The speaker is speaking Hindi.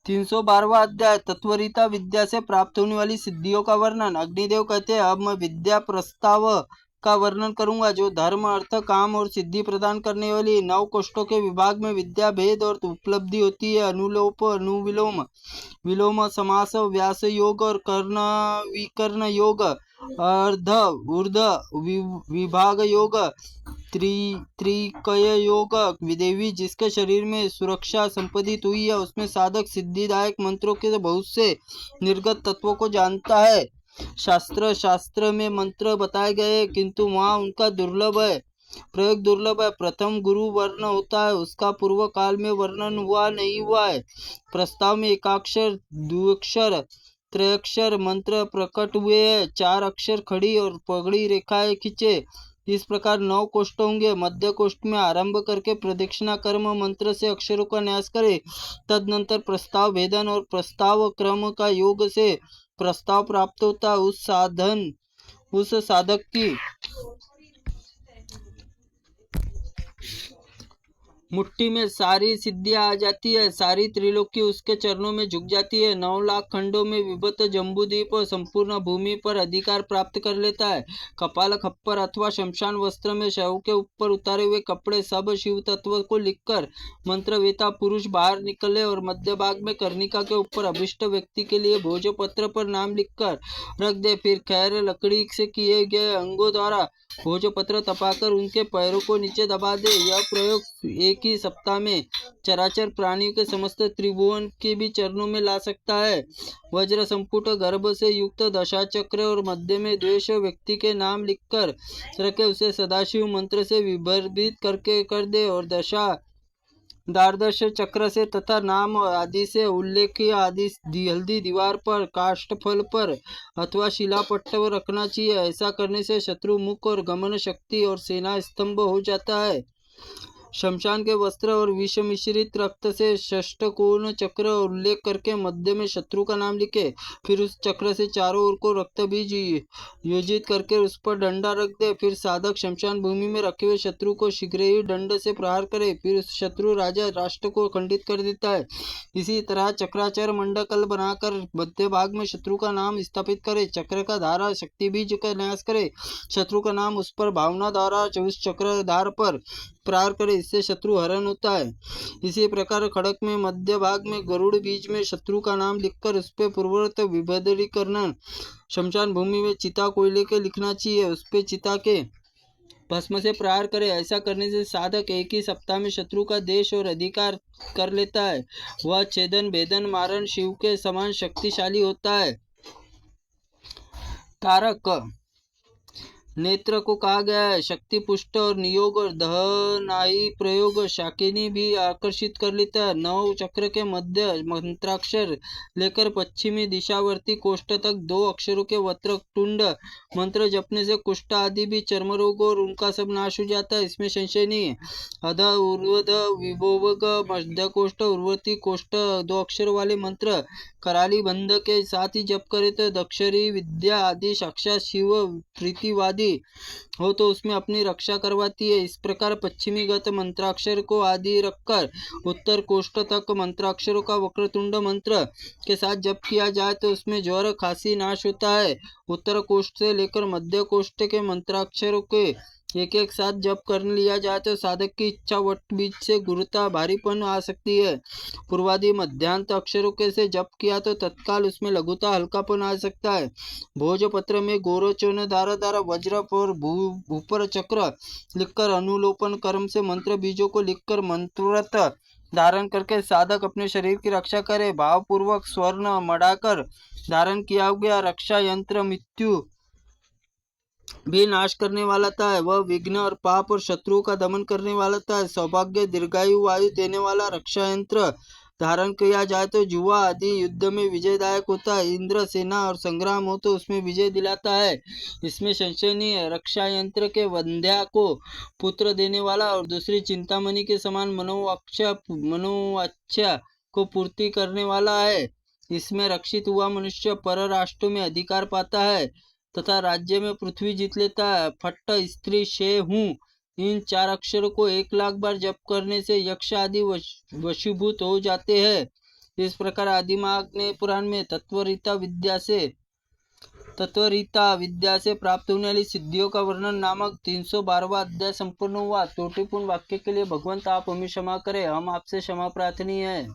312वां अध्याय तत्वरीता विद्या से प्राप्त होने वाली सिद्धियों का वर्णन। अग्निदेव कहते हैं, अब मैं विद्या प्रस्ताव का वर्णन करूंगा जो धर्म अर्थ काम और सिद्धि प्रदान करने वाली 9 कोष्ठों के विभाग में विद्या भेद और उपलब्धि होती है। अनुलोप अनुविलोम विलोम समास व्यास योग और कर्ण विकर्ण योग अर्ध ऊर्ध विभाग योग त्रिकय योग विदेवी जिसके शरीर में सुरक्षा संपादित हुई है उसमें साधक सिद्धिदायक मंत्रों के बहुत से निर्गत तत्वों को जानता है। शास्त्र में मंत्र बताए गए किंतु वहाँ उनका दुर्लभ है प्रयोग दुर्लभ है। प्रथम गुरु वर्ण होता है उसका पूर्व काल में वर्णन हुआ नहीं हुआ है। प्रस्ताव में एकाक्षर द्विअक्षर त्रयाक्षर मंत्र प्रकट हुए हैं। 4 अक्षर खड़ी और पगड़ी रेखाएं खींचे। इस प्रकार 9 कोष्ठ होंगे। मध्य कोष्ठ में आरंभ करके प्रदक्षिणा कर्म मंत्र से अक्षरों का न्यास करे। तदनंतर प्रस्ताव भेदन और प्रस्ताव क्रम का योग से प्रस्ताव प्राप्त होता है। उस साधक की मुट्ठी में सारी सिद्धियां आ जाती है। सारी त्रिलोकी उसके चरणों में झुक जाती है। 9 लाख खंडों में विभक्त जम्बूद्वीप और संपूर्ण भूमि पर अधिकार प्राप्त कर लेता है। कपाल खप्पर अथवा शमशान वस्त्र में शव के ऊपर उतारे हुए कपड़े सब शिव तत्व को लिखकर मंत्रवेता पुरुष बाहर निकले और मध्य भाग में कर्णिका के ऊपर अभिष्ट व्यक्ति के लिए भोजपत्र पर नाम लिखकर रख दे। फिर खैर लकड़ी से किए गए अंगों द्वारा भोजपत्र तपाकर उनके पैरों को नीचे दबा दे। यह प्रयोग एक ही सप्ताह में चराचर प्राणियों के समस्त त्रिभुवन के भी चरणों में ला सकता है। वज्र संपुट गर्भ से युक्त दशा चक्र और मध्य में द्वेष व्यक्ति के नाम लिखकर रखे उसे सदाशिव मंत्र से विभर्भित करके कर दे और दशा द्वादश चक्र से तथा नाम आदि से उल्लेखीय आदि हल्दी दीवार पर काष्ठफल पर अथवा शिलापट्ट पर रखना चाहिए। ऐसा करने से शत्रु मुख और गमन शक्ति और सेना स्तंभ हो जाता है। शमशान के वस्त्र और विष मिश्रित रक्त से षष्ठकोण चक्र उल्लेख करके मध्य में शत्रु का नाम लिखे। फिर उस चक्र से चारों ओर को रक्त बीज योजित करके उस पर डंडा रख दे। फिर साधक शमशान भूमि में रखे हुए शत्रु को शीघ्र ही दंड से प्रहार करे। फिर उस शत्रु राजा राष्ट्र को खंडित कर देता है। इसी तरह चक्राचार मंडकल बनाकर मध्य भाग में शत्रु का नाम स्थापित करे। चक्र का धारा शक्ति बीज का न्यास करे। शत्रु का नाम उस पर भावना द्वारा उस चक्र धार पर प्रहार करे। इससे शत्रु हरण होता है। इसी प्रकार खड़क में मध्य भाग में गरुड़ बीज में शत्रु का नाम लिखकर उस पर पूर्ववत विभद्रीकरण। शमशान भूमि में चिता कोयले के लिखना चाहिए। उस पे चिता के भस्म से प्रहार करे। ऐसा करने से साधक एक ही सप्ताह में शत्रु का देश और अधिकार कर लेता है। वह छेदन भेदन मारण शिव के समान शक्तिशाली होता है। कारक नेत्र को कहा गया है। शक्ति पुष्ट और नियोग और दहनाई प्रयोग शाकिनी भी आकर्षित कर लेता है। 9 चक्र के मध्य मंत्राक्षर लेकर पश्चिमी दिशावर्ती कोष्ठ तक 2 अक्षरों के वक्रतुंड मंत्र जपने से कुष्ठ आदि भी चर्म रोग और उनका सब नाश हो जाता है। इसमें संशय नहीं है। अध उर्वध विभोग मध्य कोष्ठ उर्वती कोष्ठ 2 अक्षर वाले मंत्र कराली बंध के साथ ही जप करे तो दक्षरी विद्या आदि साक्षात शिव प्रीतिवादी हो तो उसमें अपनी रक्षा करवाती है। इस प्रकार पश्चिमी गत मंत्राक्षर को आदि रखकर उत्तर कोष्ठ तक मंत्राक्षरों का वक्रतुंड मंत्र के साथ जप किया जाए तो उसमें ज्वर खांसी नाश होता है। उत्तर कोष्ठ से लेकर मध्य कोष्ठ के मंत्राक्षरों के एक साथ जप कर लिया जाए तो साधक की इच्छा वट बीच से गुरुता भारीपन आ सकती है। पूर्वादि मध्यांत अक्षरों के से जप किया तो तत्काल उसमें लघुता हल्कापन आ सकता है। भोजपत्र में गोरोचन दारा दारा वज्र और भूपर चक्र लिखकर अनुलोपन कर्म से मंत्र बीजों को लिखकर मंत्रव्रत धारण करके साधक अपने शरीर की रक्षा करे। भावपूर्वक स्वर्ण मढ़ाकर धारण किया गया रक्षा यंत्र मृत्यु भी नाश करने वाला था। वह विघ्न और पाप और शत्रुओं का दमन करने वाला था। सौभाग्य दीर्घायु वायु देने वाला रक्षा यंत्र धारण किया जाए तो जुआ आदि युद्ध में विजयदायक होता है। इंद्र सेना और संग्राम हो तो उसमें विजय दिलाता है। इसमें संशय नहीं है। रक्षा यंत्र के वंध्या को पुत्र देने वाला और दूसरी चिंतामणि के समान मनोवांछा को पूर्ति करने वाला है। इसमें रक्षित हुआ मनुष्य पर राष्ट्रों में अधिकार पाता है तथा राज्य में पृथ्वी जीत लेता है। फट्ट स्त्री शे हूँ इन 4 अक्षरों को 1 लाख बार जप करने से यक्ष आदि वशीभूत हो जाते हैं। इस प्रकार आदिमाग ने पुराण में तत्वरीता विद्या से प्राप्त होने वाली सिद्धियों का वर्णन नामक 312वां अध्याय संपूर्ण हुआ। त्रुटिपूर्ण वाक्य के लिए भगवंत आप हमें क्षमा करें, हम आपसे क्षमा प्रार्थनी है।